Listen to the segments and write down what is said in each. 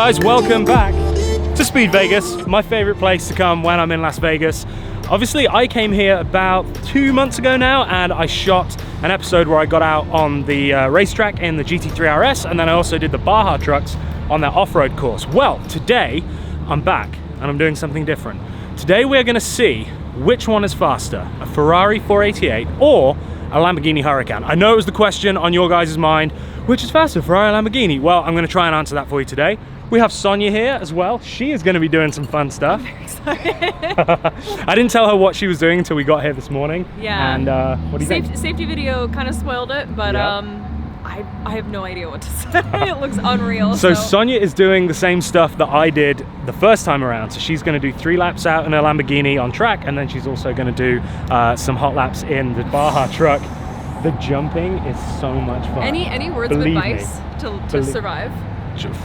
guys, welcome back to Speed Vegas, my favorite place to come when I'm in Las Vegas. Obviously, I came here about 2 months ago now, and I shot an episode where I got out on the racetrack in the GT3 RS, and then I also did the Baja trucks on that off-road course. Well, today I'm back and I'm doing something different. Today we're going to see which one is faster, a Ferrari 488 or a Lamborghini Huracan. I know it was the question on your guys' mind, which is faster, Ferrari or Lamborghini? Well, I'm going to try and answer that for you today. We have Sonia here as well. She is going to be doing some fun stuff. I'm very excited. I didn't tell her what she was doing until we got here this morning. Yeah. And what do you think? Safety video kind of spoiled it, but yeah. I have no idea what to say. It looks unreal. So Sonia is doing the same stuff that I did the first time around. So she's going to do 3 laps out in a Lamborghini on track, and then she's also going to do some hot laps in the Baja truck. The jumping is so much fun. Any words of advice to survive?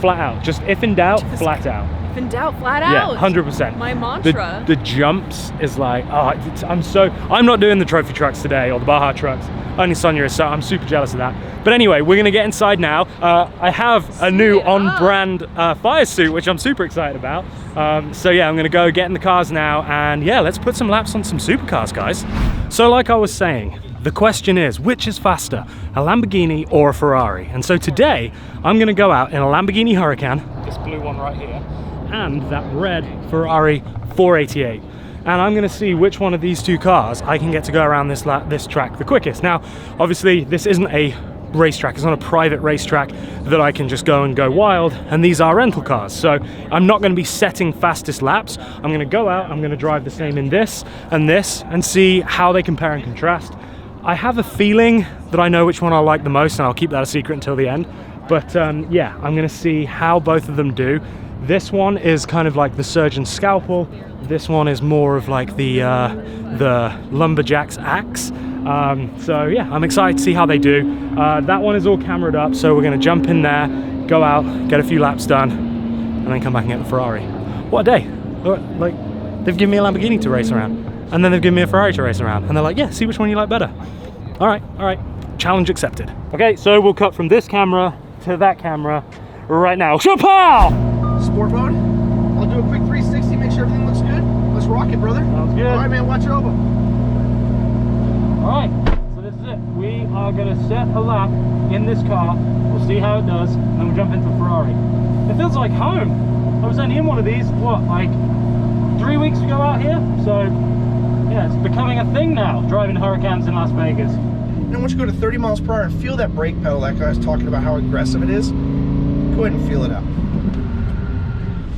Flat out. Just if in doubt, flat out. If in doubt, flat out. Yeah, 100%. My mantra. The jumps is like, oh, I'm not doing the trophy trucks today or the Baja trucks. Only Sonia is, so I'm super jealous of that. But anyway, we're gonna get inside now. I have a new on-brand fire suit, which I'm super excited about. So yeah, I'm gonna go get in the cars now, and yeah, let's put some laps on some supercars, guys. So like I was saying, the question is, which is faster, a Lamborghini or a Ferrari? And so today, I'm gonna go out in a Lamborghini Huracan, this blue one right here, and that red Ferrari 488. And I'm gonna see which one of these two cars I can get to go around this track the quickest. Now, obviously, this isn't a racetrack, it's not a private racetrack that I can just go and go wild, and these are rental cars. So I'm not gonna be setting fastest laps. I'm gonna go out, I'm gonna drive the same in this, and see how they compare and contrast. I have a feeling that I know which one I like the most, and I'll keep that a secret until the end. But yeah, I'm gonna see how both of them do. This one is kind of like the surgeon's scalpel. This one is more of like the lumberjack's axe. So yeah, I'm excited to see how they do. That one is all cameraed up, so we're gonna jump in there, go out, get a few laps done, and then come back and get the Ferrari. What a day. Like, they've given me a Lamborghini to race around, and then they've given me a Ferrari to race around, and they're like, yeah, see which one you like better. All right, challenge accepted. Okay, so we'll cut from this camera to that camera right now. Chapow! Sport mode. I'll do a quick 360, make sure everything looks good. Let's rock it, brother. Sounds good. All right, man, watch over. All right, so this is it. We are gonna set a lap in this car. We'll see how it does, and then we'll jump into the Ferrari. It feels like home. I was only in one of these, what, like 3 weeks ago out here? So yeah, it's becoming a thing now, driving Huracans in Las Vegas. And I want you to go to 30 miles per hour and feel that brake pedal. That guy was talking about how aggressive it is. Go ahead and feel it out.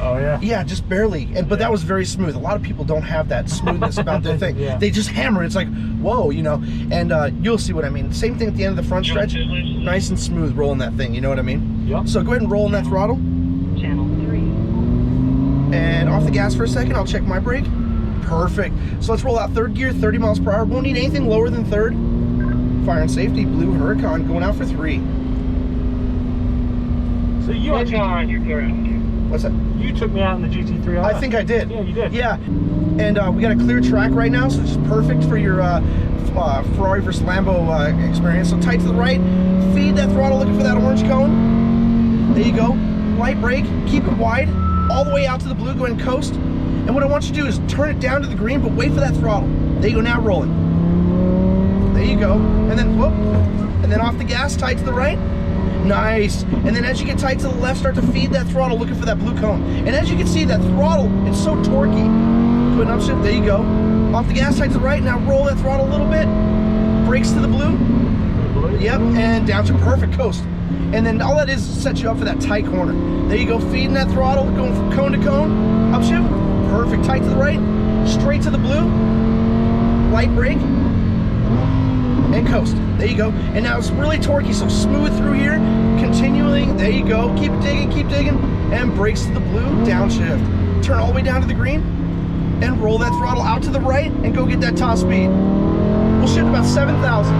Oh yeah? Yeah, just barely. But that was very smooth. A lot of people don't have that smoothness about their thing. Yeah. They just hammer. It's like, whoa, you know. And you'll see what I mean. Same thing at the end of the front stretch. Nice and smooth rolling that thing. You know what I mean? Yep. So go ahead and roll in that throttle. Channel 3. And off the gas for a second. I'll check my brake. Perfect. So let's roll out third gear, 30 miles per hour. Won't need anything lower than third. Fire and safety, blue Huracan going out for 3. So you actually on your car. What's that? You took me out in the GT3 RS. I think I did. Yeah, you did. Yeah. And we got a clear track right now, so it's perfect for your Ferrari versus Lambo experience. So tight to the right, feed that throttle, looking for that orange cone. There you go. Light brake, keep it wide, all the way out to the blue, go ahead and coast. And what I want you to do is turn it down to the green, but wait for that throttle. There you go, now rolling. There you go. And then whoop. And then off the gas, tight to the right. Nice. And then as you get tight to the left, start to feed that throttle, looking for that blue cone. And as you can see, that throttle, it's so torquey. Put an upshift, there you go. Off the gas, tight to the right. Now roll that throttle a little bit. Brakes to the blue. Yep, and down to perfect coast. And then all that is set you up for that tight corner. There you go, feeding that throttle, going from cone to cone. Upshift. Perfect, tight to the right, straight to the blue, light brake, and coast. There you go. And now it's really torquey, so smooth through here, continuing, there you go, keep digging, and brakes to the blue, downshift. Turn all the way down to the green, and roll that throttle out to the right, and go get that top speed. We'll shift about 7,000.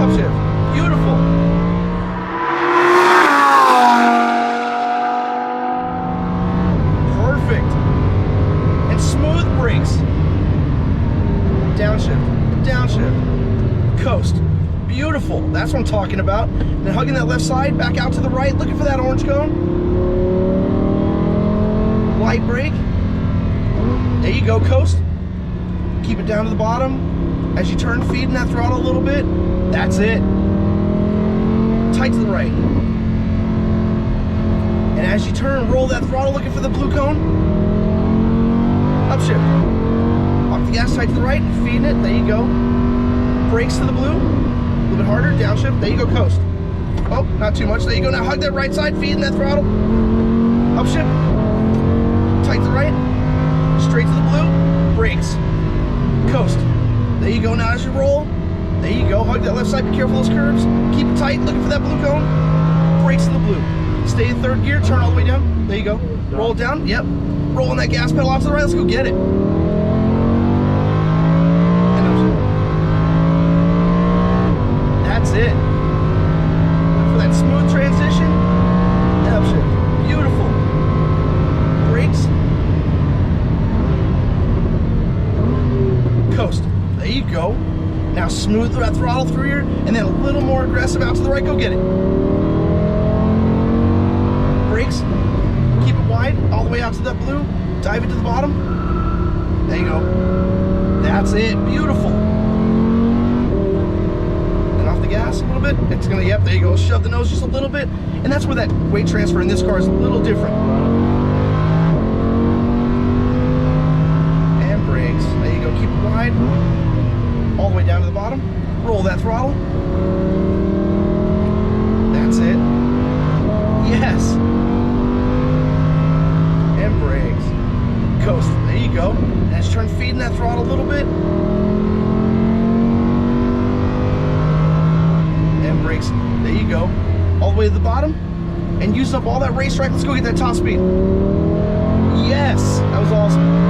Upshift, beautiful. Downshift, coast, beautiful. That's what I'm talking about. Then hugging that left side, back out to the right, looking for that orange cone. light brake. There you go, coast. Keep it down to the bottom. As you turn, feeding that throttle a little bit. That's it. Tight to the right. And as you turn, roll that throttle looking for the blue cone. Upshift. Off the gas, tight to the right, feeding it. There you go. Brakes to the blue. A little bit harder, downshift. There you go, coast. Oh, not too much. There you go. Now hug that right side, feeding that throttle. Upshift. Tight to the right. Straight to the blue. Brakes. Coast. There you go. Now as you roll, there you go. Hug that left side. Be careful of those curves. Keep it tight. Looking for that blue cone. Brakes to the blue. Stay in third gear. Turn all the way down. There you go. Roll it down. Yep. Rolling that gas pedal off to the right. Let's go get it. And upshift. That's it. Look for that smooth transition. And upshift. Beautiful. Brakes. Coast. There you go. Now smooth that throttle through here, and then a little more aggressive out to the right. Go get it. Brakes. Keep it wide, all the way out to that blue. Dive it to the bottom. There you go. That's it. Beautiful. And off the gas a little bit. It's gonna, yep, there you go. Shove the nose just a little bit. And that's where that weight transfer in this car is a little different. And brakes. There you go. Keep it wide. All the way down to the bottom. Roll that throttle. That's it. Yes. And brakes. Coast. There you go. And as you turn, feeding that throttle a little bit. And brakes. There you go. All the way to the bottom. And use up all that racetrack. Let's go get that top speed. Yes. That was awesome.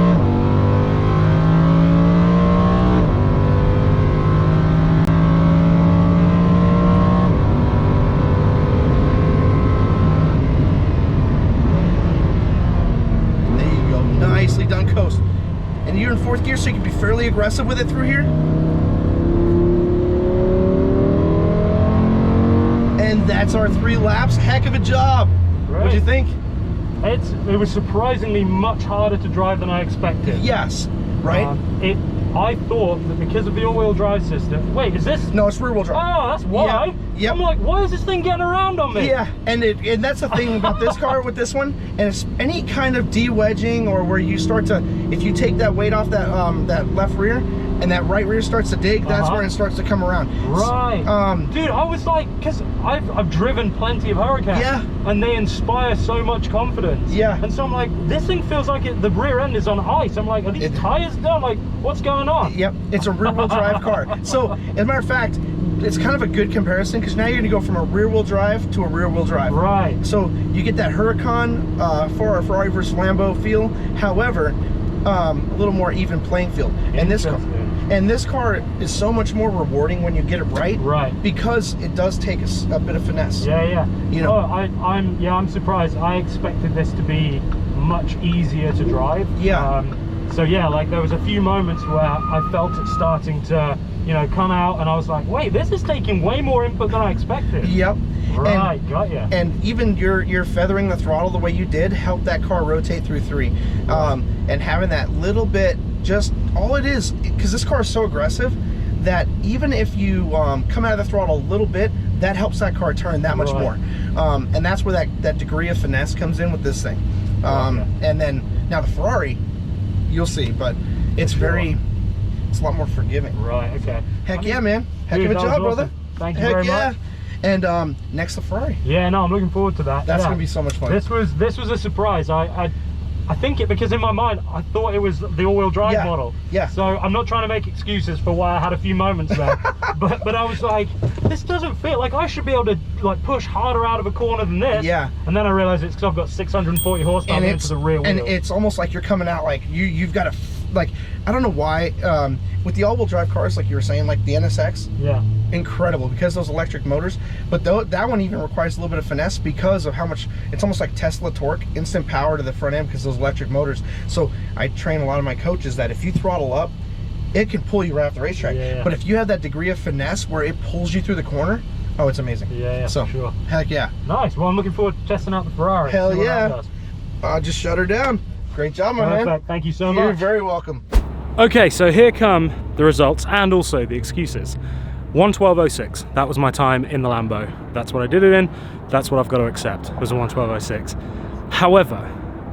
Nicely done, coast. And you're in fourth gear, so you can be fairly aggressive with it through here. And that's our 3 laps. Heck of a job. Great. What'd you think? It was surprisingly much harder to drive than I expected. Yes, right? I thought that because of the all-wheel drive system. Wait, is this? No, it's rear-wheel drive. Oh, that's why. Yeah. Yep. I'm like, why is this thing getting around on me? Yeah, and that's the thing about this car with this one, and it's any kind of de-wedging or where you start to, if you take that weight off that that left rear and that right rear starts to dig, that's when it starts to come around. Right. Dude, I was like, because I've driven plenty of Huracans. Yeah. And they inspire so much confidence. Yeah. And so I'm like, this thing feels like the rear end is on ice. I'm like, are these tires done? Like, what's going on? Yep, it's a rear-wheel drive car. So, as a matter of fact, it's kind of a good comparison because now you're going to go from a rear-wheel drive to a rear-wheel drive. Right. So you get that Huracan for our Ferrari versus Lambo feel. However, a little more even playing field. And this car is so much more rewarding when you get it right. Right. Because it does take a bit of finesse. Yeah, yeah. You know. Oh, I'm surprised. I expected this to be much easier to drive. Yeah. So yeah, like there was a few moments where I felt it starting to, you know, come out, and I was like, wait, this is taking way more input than I expected. Yep. Right, got ya. And even your feathering the throttle the way you did helped that car rotate through 3. And having that little bit, just all it is, because this car is so aggressive that even if you come out of the throttle a little bit, that helps that car turn that much more. And that's where that degree of finesse comes in with this thing. And then now the Ferrari, you'll see, but it's it's a lot more forgiving. Right, okay. Heck yeah, man. Heck of a job, brother. Thank you very much. And next the Ferrari. Yeah, no, I'm looking forward to that. That's gonna be so much fun. This was a surprise. I think because in my mind I thought it was the all-wheel drive model. Yeah. So I'm not trying to make excuses for why I had a few moments there, but I was like, this doesn't feel like I should be able to like push harder out of a corner than this. Yeah. And then I realized it's because I've got 640 horsepower into the rear wheel. And it's almost like you're coming out like you've got to like, I don't know why, with the all-wheel drive cars, like you were saying, like the NSX, incredible because those electric motors, but that one even requires a little bit of finesse because of how much, it's almost like Tesla torque, instant power to the front end because of those electric motors. So I train a lot of my coaches that if you throttle up, it can pull you right off the racetrack. But if you have that degree of finesse where it pulls you through the corner, oh, it's amazing. Yeah, so, for sure. Heck yeah. Nice. Well, I'm looking forward to testing out the Ferrari. Hell yeah. Just shut her down. Great job, my man. Perfect. Thank you so You're much. very welcome. Okay, so here come the results and also the excuses. 1:12.06, that was my time in the Lambo. That's what I did it in, that's what I've got to accept, it was a 1:12.06. However,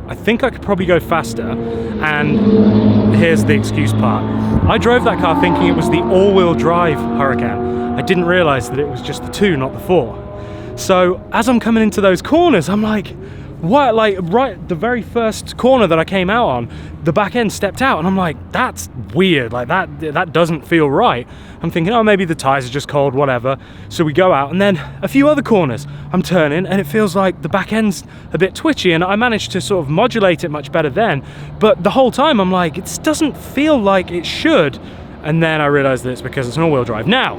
I think I could probably go faster, and here's the excuse part. I drove that car thinking it was the all-wheel drive Huracan. I didn't realize that it was just the 2, not the 4. So as I'm coming into those corners, I'm like, what? Like right the very first corner that I came out on, the back end stepped out, and I'm like, that's weird, like that doesn't feel right. I'm thinking, oh, maybe the tires are just cold, whatever. So we go out, and then a few other corners I'm turning, and it feels like the back end's a bit twitchy, and I managed to sort of modulate it much better then. But the whole time I'm like, it doesn't feel like it should. And then I realized that it's because it's an all-wheel drive. Now,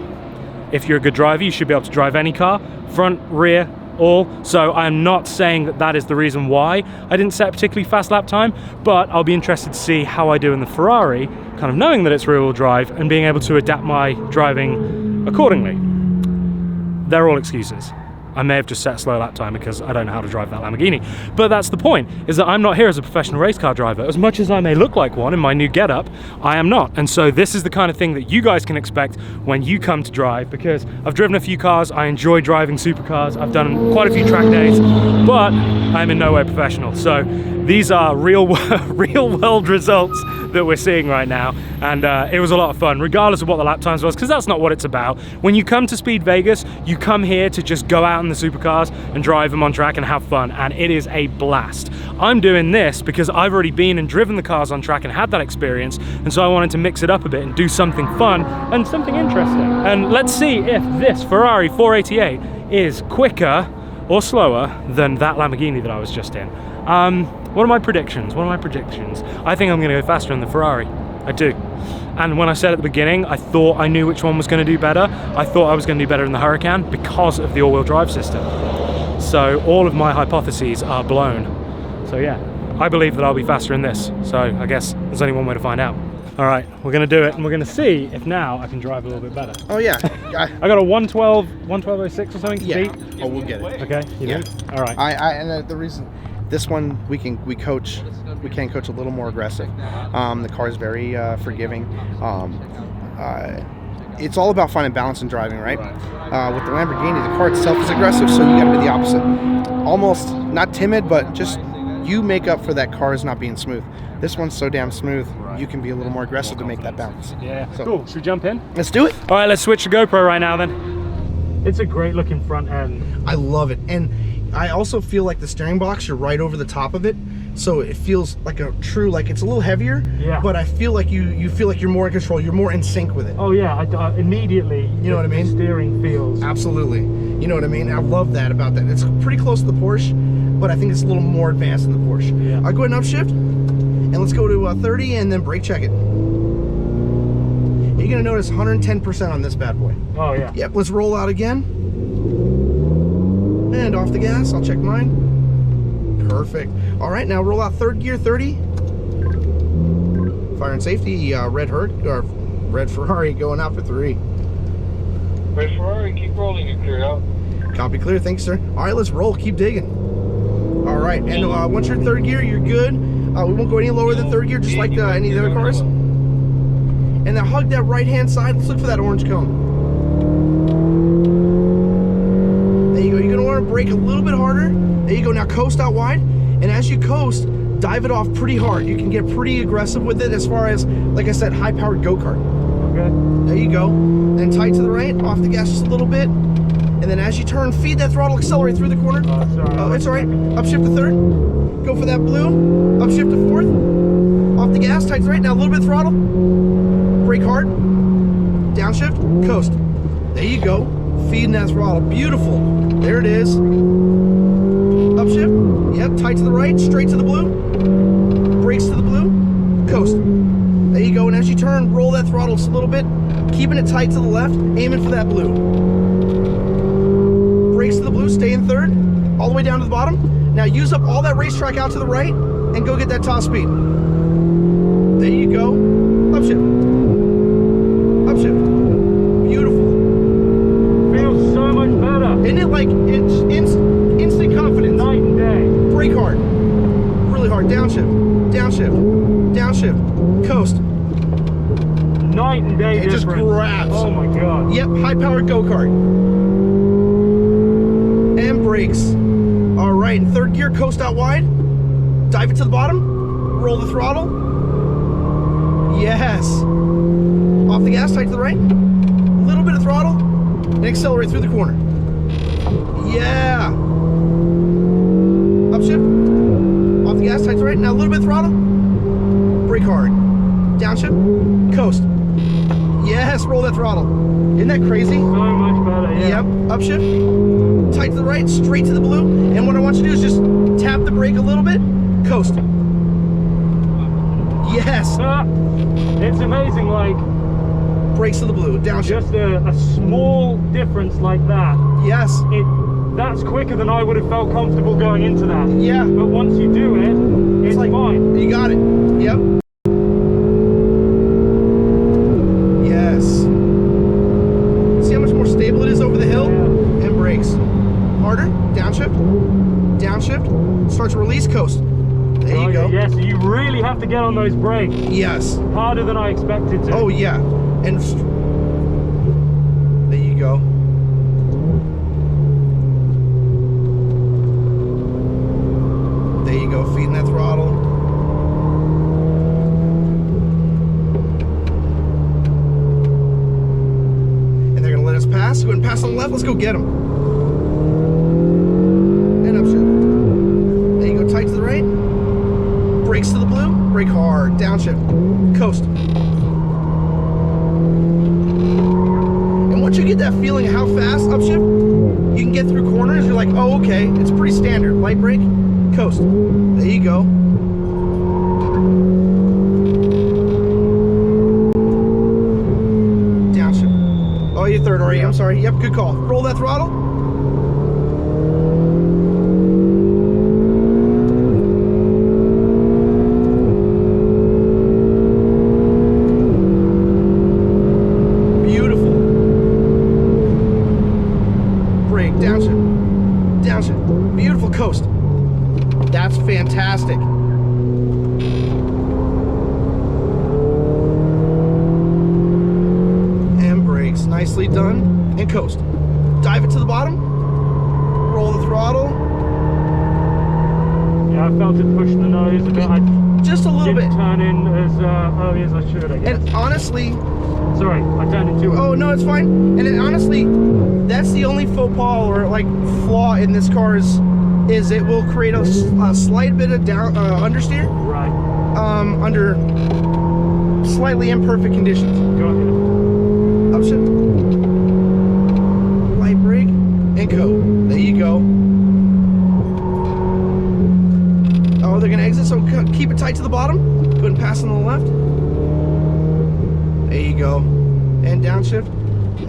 if you're a good driver, you should be able to drive any car, front, rear, all. So I'm not saying that that is the reason why I didn't set a particularly fast lap time, but I'll be interested to see how I do in the Ferrari, kind of knowing that it's rear-wheel drive and being able to adapt my driving accordingly. They're all excuses. I may have just set a slow lap time because I don't know how to drive that Lamborghini. But that's the point, is that I'm not here as a professional race car driver. As much as I may look like one in my new getup, I am not. And so this is the kind of thing that you guys can expect when you come to drive, because I've driven a few cars, I enjoy driving supercars, I've done quite a few track days, but I'm in no way professional. So these are real world results that we're seeing right now, and it was a lot of fun, regardless of what the lap times was, because that's not what it's about. When you come to Speed Vegas, you come here to just go out in the supercars and drive them on track and have fun, and it is a blast. I'm doing this because I've already been and driven the cars on track and had that experience, and so I wanted to mix it up a bit and do something fun and something interesting. And let's see if this Ferrari 488 is quicker or slower than that Lamborghini that I was just in. What are my predictions? I think I'm going to go faster in the Ferrari. I do. And when I said at the beginning, I thought I knew which one was going to do better, I thought I was going to do better in the Huracan because of the all-wheel drive system. So all of my hypotheses are blown. So yeah, I believe that I'll be faster in this. So I guess there's only one way to find out. All right, we're going to do it, and we're going to see if now I can drive a little bit better. Oh yeah. I got a 1:12.06 or something to beat. Oh, we'll get it. Okay, you do? All right. And the reason, this one we can coach a little more aggressive. The car is very forgiving. It's all about finding balance in driving, right? With the Lamborghini, the car itself is aggressive, so you got to be the opposite. Almost not timid, but just you make up for that car is not being smooth. This one's so damn smooth, you can be a little more aggressive to make that balance. Yeah, so, cool. Should we jump in? Let's do it. All right, let's switch to GoPro right now then. It's a great looking front end. I love it. And I also feel like the steering box, you're right over the top of it, so it feels like a true, like it's a little heavier, but I feel like you feel like you're more in control, you're more in sync with it. Oh yeah, I immediately, you know what I mean? The steering feels. Absolutely. You know what I mean? I love that about that. It's pretty close to the Porsche, but I think it's a little more advanced than the Porsche. Yeah. I'll go ahead and upshift, and let's go to 30 and then brake check it. You're gonna notice 110% on this bad boy. Oh yeah. Yep, let's roll out again. And off the gas, I'll check mine. Perfect. All right, now roll out third gear, 30. Fire and safety, red Ferrari going out for 3. Red Ferrari, keep rolling, you're clear out. Copy, clear, thanks sir. All right, let's roll, keep digging. All right, and once you're in third gear, you're good. We won't go any lower than third gear, just like any of the other cars. And then hug that right-hand side. Let's look for that orange cone. There you go. You're gonna want to brake a little bit harder. There you go. Now coast out wide, and as you coast, dive it off pretty hard. You can get pretty aggressive with it as far as, like I said, high-powered go-kart. Okay. There you go. Then tight to the right, off the gas just a little bit, and then as you turn, feed that throttle, accelerate through the corner. Oh, sorry. Oh, it's all right. Upshift to third. Go for that blue. Upshift to fourth. Off the gas, tight to the right. Now a little bit throttle. Brake hard. Downshift. Coast. There you go. Feeding that throttle. Beautiful. There it is. Upshift. Yep. Tight to the right. Straight to the blue. Brakes to the blue. Coast. There you go. And as you turn, roll that throttle just a little bit. Keeping it tight to the left. Aiming for that blue. Brakes to the blue. Stay in third. All the way down to the bottom. Now use up all that racetrack out to the right and go get that top speed. There you go. Upshift. Upshift. Beautiful. Feels so much better. Isn't it like it's instant confidence? Night and day. Brake hard. Really hard. Downshift. Coast. Night and day It difference. just grabs. Oh my god. Yep, high-powered go-kart. And brakes. All right, in third gear, coast out wide. Dive it to the bottom. Roll the throttle. Yes. Off the gas, tight to the right. A little bit of throttle. And accelerate through the corner. Yeah. Upshift. Off the gas, tight to the right. Now a little bit of throttle. Brake hard. Downshift. Coast. Yes, roll that throttle. Isn't that crazy? So much better, yeah. Yep, upshift, tight to the right, straight to the blue. And what I want you to do is just tap the brake a little bit, coast. Yes, It's amazing, like, brakes to the blue, downshift. just a small difference like that. Yes, That's quicker than I would have felt comfortable going into that. yeah, But once you do it, it's like, fine. you got it, yep. Yes. See how much more stable it is over the hill? Yeah. And brakes. Harder, downshift, downshift, start to release, coast. There you go. Yeah, so you really have to get on those brakes. Yes. Harder than I expected to. Oh yeah, and there you go. There you go, feeding that throttle. And they're gonna let us pass. Go ahead and pass on the left. Let's go get them. And upshift. There you go, tight to the right. Brakes to the blue. Brake hard. Downshift. Coast. Once you get that feeling of how fast upshift you can get through corners, you're like, oh, okay, it's pretty standard. Light brake, coast. There you go. Downshift. Oh, you're third, are you? I'm sorry. Yep, good call. Roll that throttle. Downshift. Beautiful coast. That's fantastic. And brakes. Nicely done. And coast. Dive it to the bottom. Roll the throttle. Yeah, I felt it push the nose a bit. I Just a little didn't bit. turn in as early as I should, I guess. And honestly, Sorry, I turned into it. oh no, it's fine. And then honestly, that's the only faux pas or like flaw in this car is it will create a slight bit of down understeer Right. under slightly imperfect conditions. Go ahead. Upshift, light brake, and go. There you go. Oh, they're gonna exit, so keep it tight to the bottom. Go ahead and pass on the left. There you go. And downshift.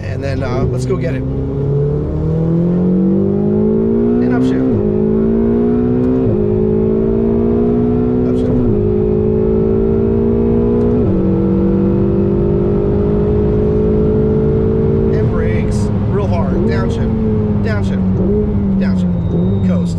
And then let's go get it. And upshift. Upshift. And brakes. Real hard. Downshift. Downshift. Downshift. Coast.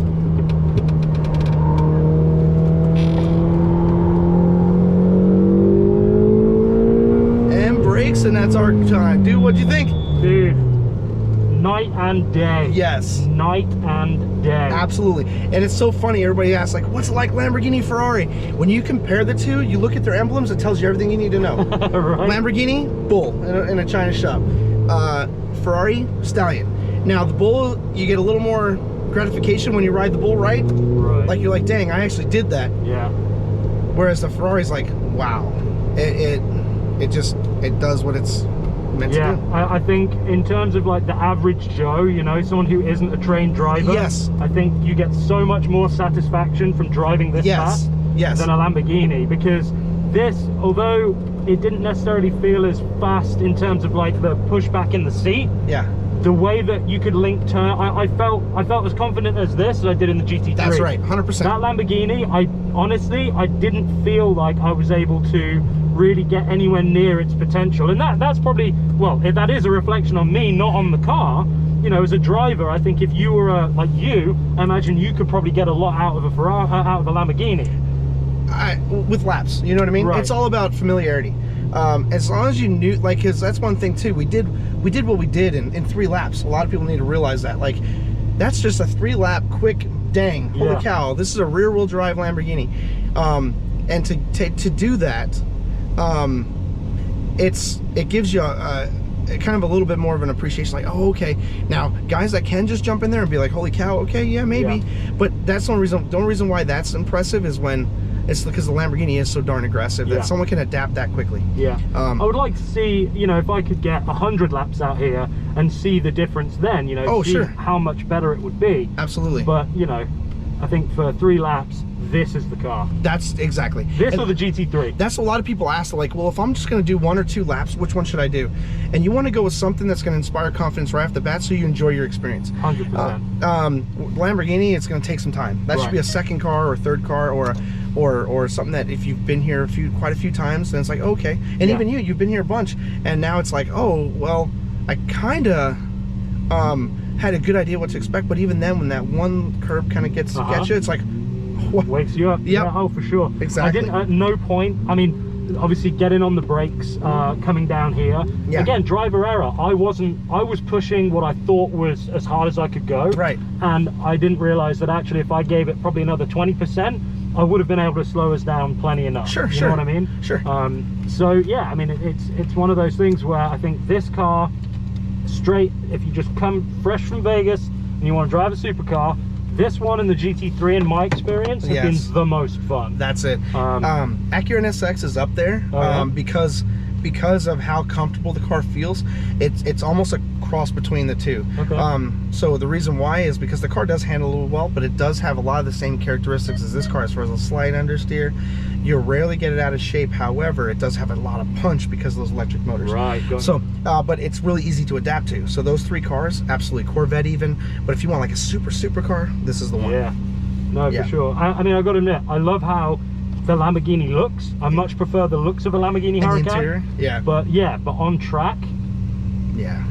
And that's our time. Dude, what'd you think? Dude, night and day. Yes. Night and day. Absolutely. And it's so funny, everybody asks, like, what's it like Lamborghini, Ferrari? When you compare the two, you look at their emblems, it tells you everything you need to know. Right. Lamborghini, bull in a China shop. Ferrari, stallion. Now, the bull, you get a little more gratification when you ride the bull right. Right. Like, you're like, dang, I actually did that. Yeah. Whereas the Ferrari's like, wow. It does what it's meant to do. I think in terms of like the average Joe, you know, someone who isn't a trained driver, Yes. I think you get so much more satisfaction from driving this Yes. fast Yes. than a Lamborghini, because this, although it didn't necessarily feel as fast in terms of like the pushback in the seat, Yeah. the way that you could link turn, I felt as confident as this as I did in the GT3. That's right, 100%. That Lamborghini, I didn't feel like I was able to really get anywhere near its potential, and that's probably, well, that is a reflection on me, not on the car. You know, as a driver, I think if you were like you, I imagine you could probably get a lot out of a Ferrari, out of a Lamborghini. with laps. You know what I mean? Right. It's all about familiarity. As long as you knew, like, because that's one thing too. We did what we did in 3 laps. A lot of people need to realize that. Like, that's just a 3-lap quick. Dang! Holy cow! This is a rear-wheel drive Lamborghini, and to do that, it gives you a kind of a little bit more of an appreciation. Like, oh, okay. Now, guys that can just jump in there and be like, holy cow, okay, yeah, maybe. Yeah. But that's the only reason why that's impressive is when. It's because the Lamborghini is so darn aggressive that someone can adapt that quickly. Yeah. I would like to see, you know, if I could get 100 laps out here and see the difference then, you know, see how much better it would be. Absolutely. But, you know, I think for 3 laps, this is the car. That's exactly. This or the GT3. That's what a lot of people ask, like, well, if I'm just going to do 1 or 2 laps, which one should I do? And you want to go with something that's going to inspire confidence right off the bat so you enjoy your experience. 100%. Lamborghini, it's going to take some time. That should be a second car or third car or something that if you've been here quite a few times, then it's like, okay. And even you've been here a bunch, and now it's like, oh, well, I kind of had a good idea what to expect, but even then, when that one curb kind of gets you, it's like, what? Wakes you up. Yep. Yeah, oh, for sure. Exactly. I didn't, at no point, I mean, obviously getting on the brakes, coming down here. Yeah. Again, driver error. I was pushing what I thought was as hard as I could go. Right. And I didn't realize that actually if I gave it probably another 20%, I would have been able to slow us down plenty enough. Sure, you know what I mean? Sure. So yeah, I mean, it's one of those things where I think this car, straight, if you just come fresh from Vegas and you want to drive a supercar, this one and the GT3 in my experience have been the most fun. That's it. Acura NSX is up there because of how comfortable the car feels. It's almost a cross between the two. Okay. So the reason why is because the car does handle a little well, but it does have a lot of the same characteristics as this car as far as a slight understeer. You rarely get it out of shape. However, it does have a lot of punch because of those electric motors. Right. So, but it's really easy to adapt to. So those 3 cars, absolutely. Corvette even. But if you want like a super car, this is the one. Yeah. No, for sure. I mean, I got to admit, I love how the Lamborghini looks. I much prefer the looks of a Lamborghini Huracan. The interior, but on track. Yeah.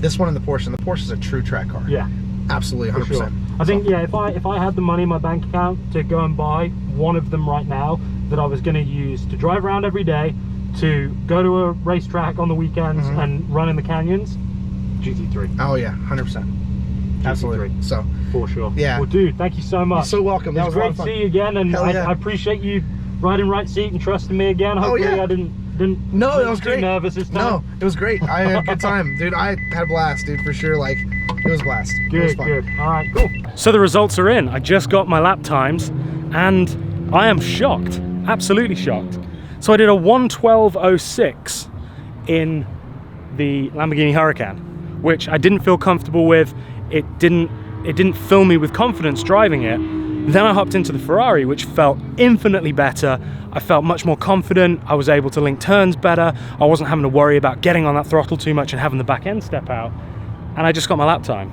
This one and the Porsche is a true track car. Yeah. Absolutely, 100%. Sure. I think, if I had the money in my bank account to go and buy one of them right now that I was going to use to drive around every day, to go to a racetrack on the weekends and run in the canyons, GT3. Oh yeah, 100%. Absolutely. So for sure. Yeah. Well, dude, thank you so much. You're so welcome. That was great to see you again, and I appreciate you riding right seat and trusting me again. Hopefully, I didn't. No, that was great. Nervous this time. No, it was great. I had a good time, dude. I had a blast, dude, for sure. Like, it was a blast. Good, good. All right, cool. So the results are in. I just got my lap times, and I am shocked. Absolutely shocked. So I did a 1:12.06 in the Lamborghini Huracan, which I didn't feel comfortable with. It didn't fill me with confidence driving it. Then I hopped into the Ferrari, which felt infinitely better. I felt much more confident. I was able to link turns better. I wasn't having to worry about getting on that throttle too much and having the back end step out. And I just got my lap time.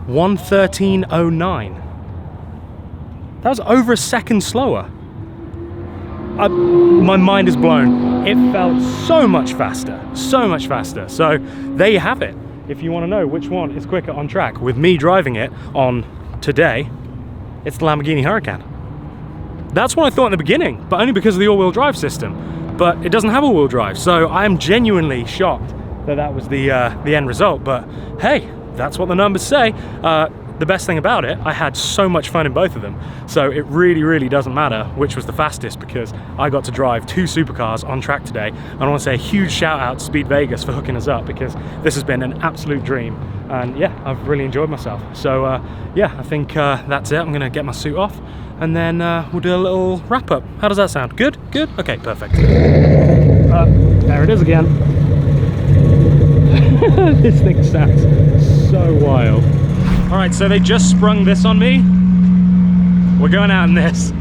1:13.09. That was over a second slower. My mind is blown. It felt so much faster, so much faster. So there you have it. If you want to know which one is quicker on track with me driving it on today, it's the Lamborghini Huracan. That's what I thought in the beginning, but only because of the all-wheel drive system. But it doesn't have all-wheel drive, so I am genuinely shocked that that was the end result. But hey, that's what the numbers say. The best thing about it, I had so much fun in both of them. So it really, really doesn't matter which was the fastest, because I got to drive 2 supercars on track today. And I want to say a huge shout out to Speed Vegas for hooking us up, because this has been an absolute dream. And yeah, I've really enjoyed myself. So yeah, I think that's it. I'm gonna get my suit off, and then we'll do a little wrap up. How does that sound? Good? Good? Okay, perfect. There it is again. This thing sounds so wild. All right, so they just sprung this on me. We're going out in this.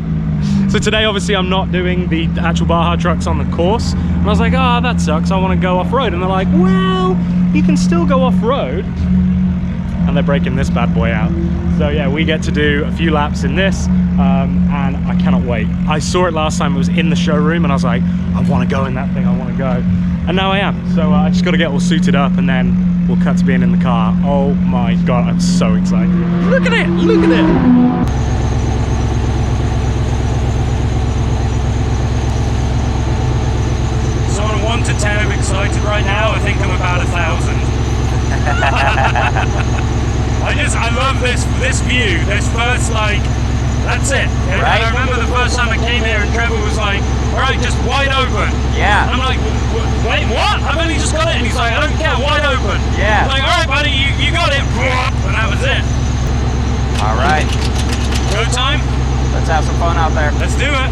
So today, obviously, I'm not doing the actual Baja trucks on the course. And I was like, oh, that sucks. I want to go off-road. And they're like, well, you can still go off-road. And they're breaking this bad boy out. So yeah, we get to do a few laps in this, and I cannot wait. I saw it last time. It was in the showroom, and I was like, I want to go in that thing. I want to go. And now I am. So I just got to get all suited up, and then we'll cut to being in the car. Oh my God, I'm so excited. Look at it, look at it. 1 to 10 of excited right now. I think I'm about 1,000. I love this view. This first, like, that's it. Right? I remember the first time I came here and Trevor was like, all right, just wide open. Yeah. And I'm like, wait, what? I've only just got it. And he's like, I don't care, wide open. Yeah. I'm like, all right, buddy, you got it. And that was it. All right. Go time. Let's have some fun out there. Let's do it.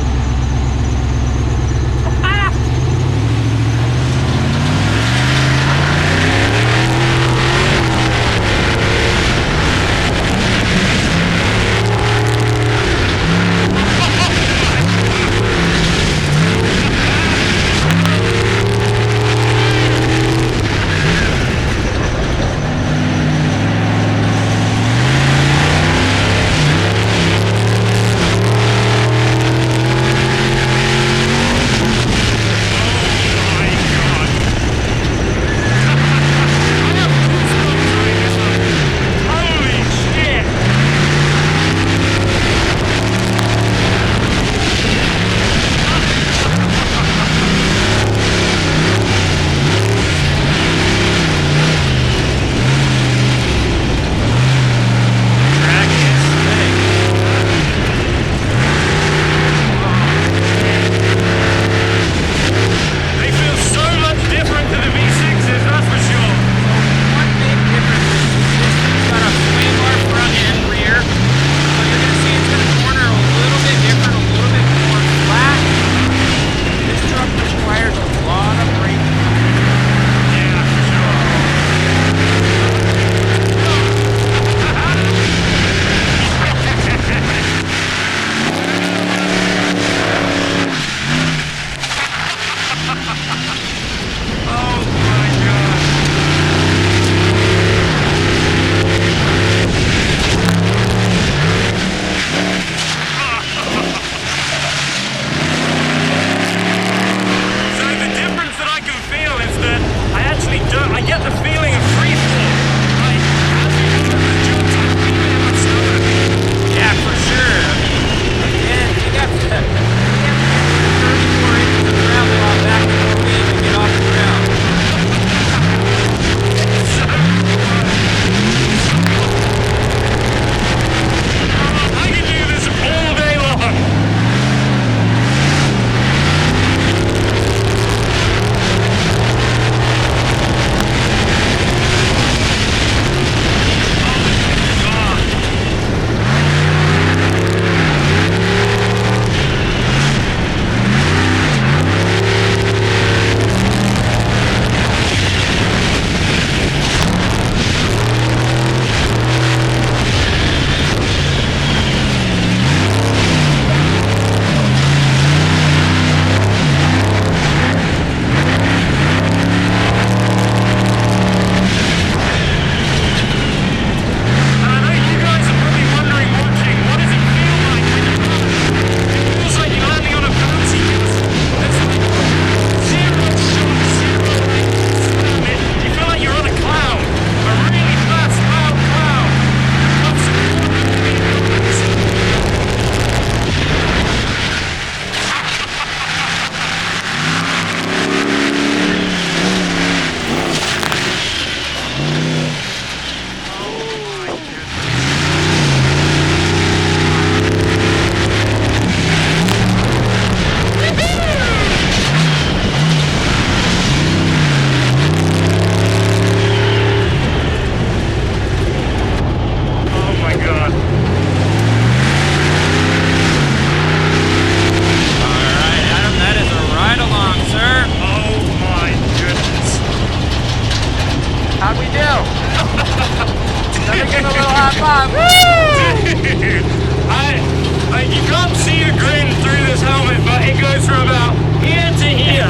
You can't see the grin through this helmet, but it goes from about here to here.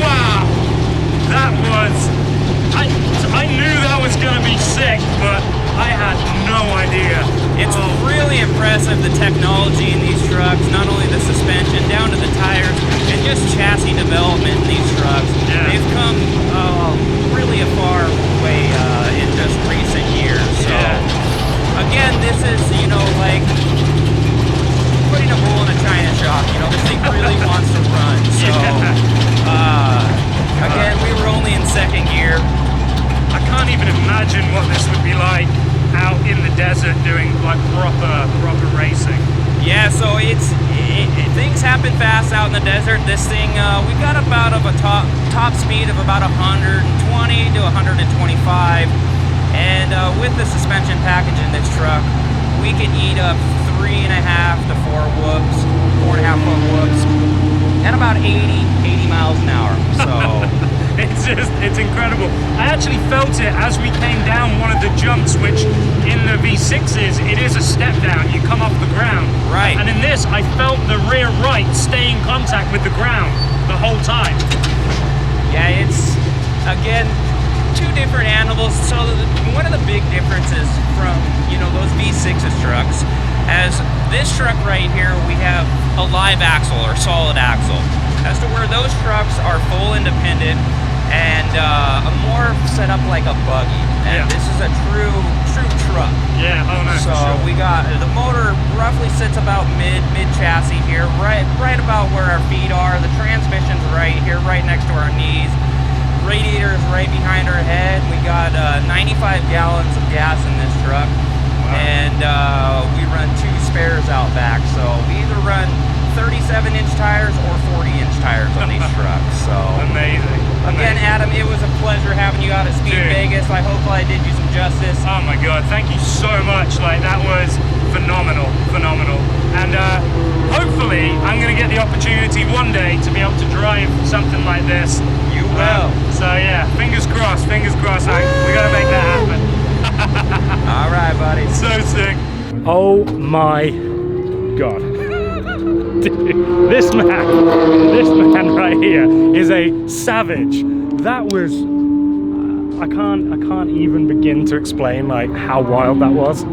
Wow, that was... I knew that was going to be sick, but I had no idea. It's really impressive, the technology in these trucks, not only the suspension, down to the tires, and just chassis development in these trucks. Yeah. They've come really a far way in just recent years. So, again, this is, you know, like putting a bull in a china shop. You know, this thing really wants to run. So, desert doing like proper racing? Yeah, so things happen fast out in the desert. This thing, we got about a top speed of about 120 to 125, and with the suspension package in this truck, we can eat up 3.5 to 4 whoops, 4.5 foot whoops, at about 80 miles an hour. So it's incredible. I actually felt it as we came down one of the jumps, which in the V6s, it is a step down. You come off the ground. Right. And in this, I felt the rear right stay in contact with the ground the whole time. Yeah, it's, again, two different animals. So one of the big differences from, those V6s trucks, as this truck right here, we have a live axle or solid axle. As to where those trucks are full independent and more set up like a buggy. And this is a true truck. Yeah, oh no. So for sure. we got, the motor roughly sits about mid chassis here, right about where our feet are. The transmission's right here, right next to our knees. Radiator is right behind our head. We got 95 gallons of gas in this truck. Wow. And we run 2 spares out back. So we either run 37-inch tires or 40-inch tires on these trucks. So amazing. Again, Adam, it was a pleasure having you out at Speed Vegas. I hope I did you some justice. Oh my God, thank you so much. Like, that was phenomenal. And hopefully I'm gonna get the opportunity one day to be able to drive something like this. You will. So yeah, fingers crossed. We gotta make that happen. All right, buddy. So sick. Oh my God. Dude, this man right here is a savage. That was, I can't even begin to explain like how wild that was.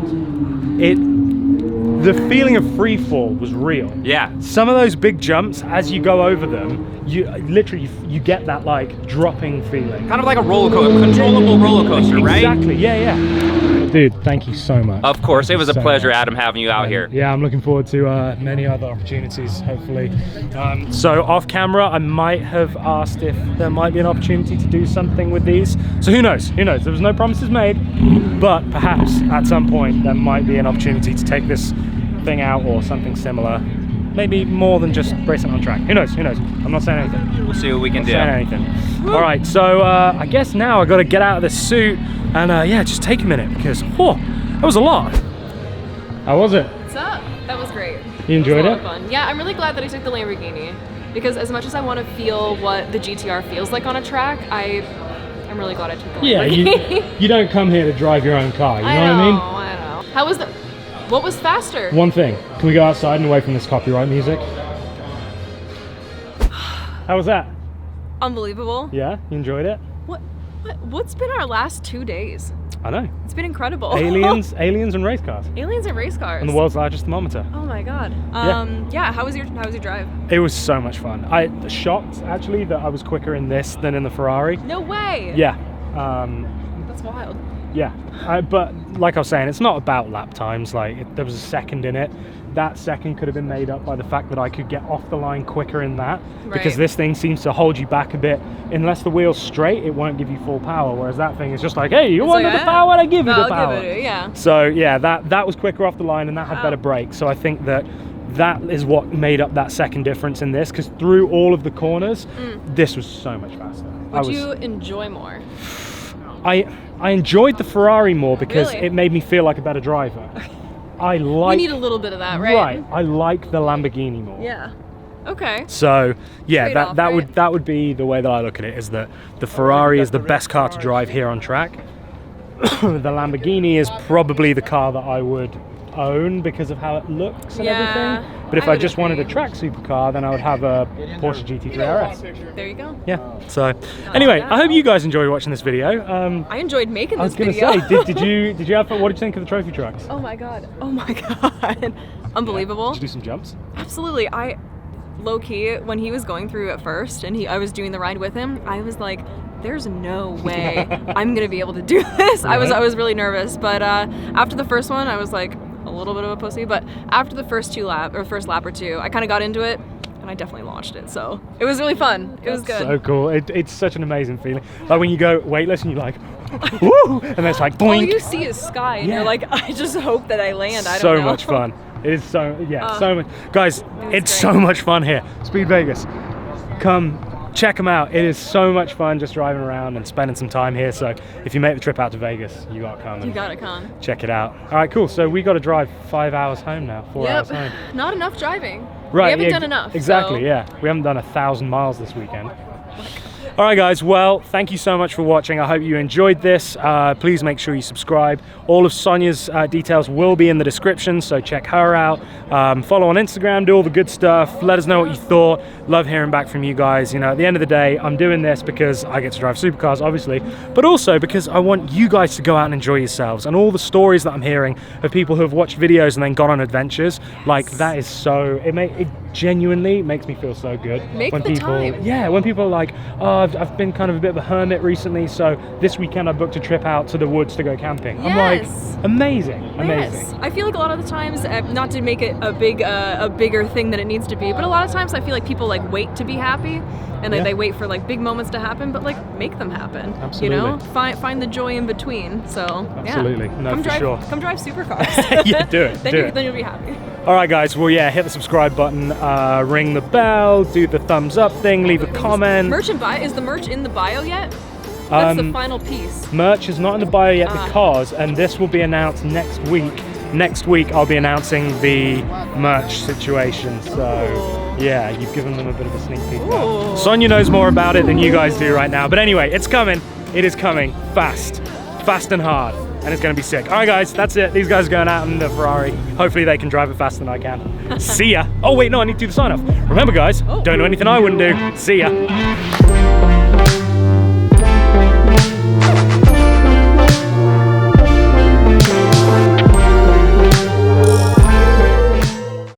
The feeling of free fall was real. Yeah. Some of those big jumps, as you go over them, you get that like dropping feeling. Kind of like a roller coaster, controllable roller coaster, right? Exactly. Yeah. Dude, thank you so much. Of course, it was a pleasure, Adam, having you out here. Yeah, I'm looking forward to many other opportunities, hopefully. So off camera, I might have asked if there might be an opportunity to do something with these. So who knows? There was no promises made, but perhaps at some point there might be an opportunity to take this thing out or something similar. Maybe more than just racing on track. Who knows? I'm not saying anything. We'll see what we can do. Saying anything. All right, so I guess now I got to get out of this suit and yeah, just take a minute because that was a lot. How was it? What's up? That was great. You enjoyed it? it? Was a lot of fun. Yeah, I'm really glad that I took the Lamborghini because as much as I want to feel what the GTR feels like on a track, I'm really glad I took the Lamborghini. Yeah, you don't come here to drive your own car. You know what I mean? I know. How was the? What was faster? One thing. Can we go outside and away from this copyright music? How was that? Unbelievable. Yeah, you enjoyed it? What's been our last 2 days? I know. It's been incredible. Aliens and race cars. Aliens and race cars. And the world's largest thermometer. Oh my God. Yeah. How was your drive? It was so much fun. I shocked actually that I was quicker in this than in the Ferrari. No way. Yeah. That's wild. Yeah. But like I was saying, it's not about lap times. Like there was a second in it. That second could have been made up by the fact that I could get off the line quicker in that, because this thing seems to hold you back a bit. Unless the wheel's straight, it won't give you full power, whereas that thing is just like, hey, you wanted the power, I give you the power. I'll give it, yeah. So yeah, that was quicker off the line and that had better brakes. So I think that is what made up that second difference in this, because through all of the corners, this was so much faster. Would you enjoy more? I enjoyed the Ferrari more because it made me feel like a better driver. You need a little bit of that, right? Right. I like the Lamborghini more. Yeah. Okay. So yeah, Trade-off, that would be the way that I look at it, is that the Ferrari is the best car to drive here on track. The Lamborghini is probably the car that I would own because of how it looks and everything. But if I just wanted a track supercar, then I would have a Porsche GT3 RS. There you go. Yeah. So anyway, I hope you guys enjoyed watching this video. I enjoyed making this video. I was going to say, did you have fun? What did you think of the trophy trucks? Oh my god. Unbelievable. Did you do some jumps? Absolutely. I low-key, when he was going through at first and I was doing the ride with him, I was like, there's no way I'm gonna be able to do this. I was really nervous, but after the first one I was like a little bit of a pussy, but after the first lap or two, I kind of got into it and I definitely launched it. So it was really fun. It was good. So cool. It's such an amazing feeling. Like when you go weightless and you're like, woo, and then it's like, boink. All you see is sky, and you're like, I just hope that I land. I don't know. So much fun. It is so much. Guys, it's great. so much fun here. Speed Vegas. Come check them out. It is so much fun just driving around and spending some time here. So if you make the trip out to Vegas, you gotta come. You gotta come. Check it out. All right, cool. So we got to drive 5 hours home now. 4 hours home. Not enough driving. Right. We haven't done enough. Exactly. So. Yeah. We haven't done 1,000 miles this weekend. All right, guys. Well, thank you so much for watching. I hope you enjoyed this. Please make sure you subscribe. All of Sonia's details will be in the description, so check her out. Follow on Instagram, do all the good stuff. Let us know what you thought. Love hearing back from you guys. You know, at the end of the day, I'm doing this because I get to drive supercars, obviously, but also because I want you guys to go out and enjoy yourselves. And all the stories that I'm hearing of people who have watched videos and then gone on adventures, like that is so. It genuinely makes me feel so good. When people are like, oh, I've been kind of a bit of a hermit recently, so this weekend I booked a trip out to the woods to go camping. Yes. I'm like, amazing. Yes. I feel like a lot of the times, not to make it a bigger thing than it needs to be, but a lot of times I feel like people like wait to be happy, and they wait for like big moments to happen, but like make them happen. Absolutely. You know, find the joy in between. So absolutely, yeah. no, for sure. Come drive supercars. Yeah, do it. Then you'll be happy. All right, guys. Well, yeah, hit the subscribe button, ring the bell, do the thumbs up thing, leave a comment. Merch and bio. Is the merch in the bio yet? That's the final piece. Merch is not in the bio yet because, and this will be announced next week. Next week, I'll be announcing the merch situation. So, yeah, you've given them a bit of a sneak peek there. Sonia knows more about it than you guys do right now. But anyway, it's coming. It is coming fast and hard. And it's going to be sick. All right, guys, that's it. These guys are going out in the Ferrari. Hopefully they can drive it faster than I can. See ya. Oh, wait, no, I need to do the sign off. Remember, guys, don't do anything I wouldn't do. See ya.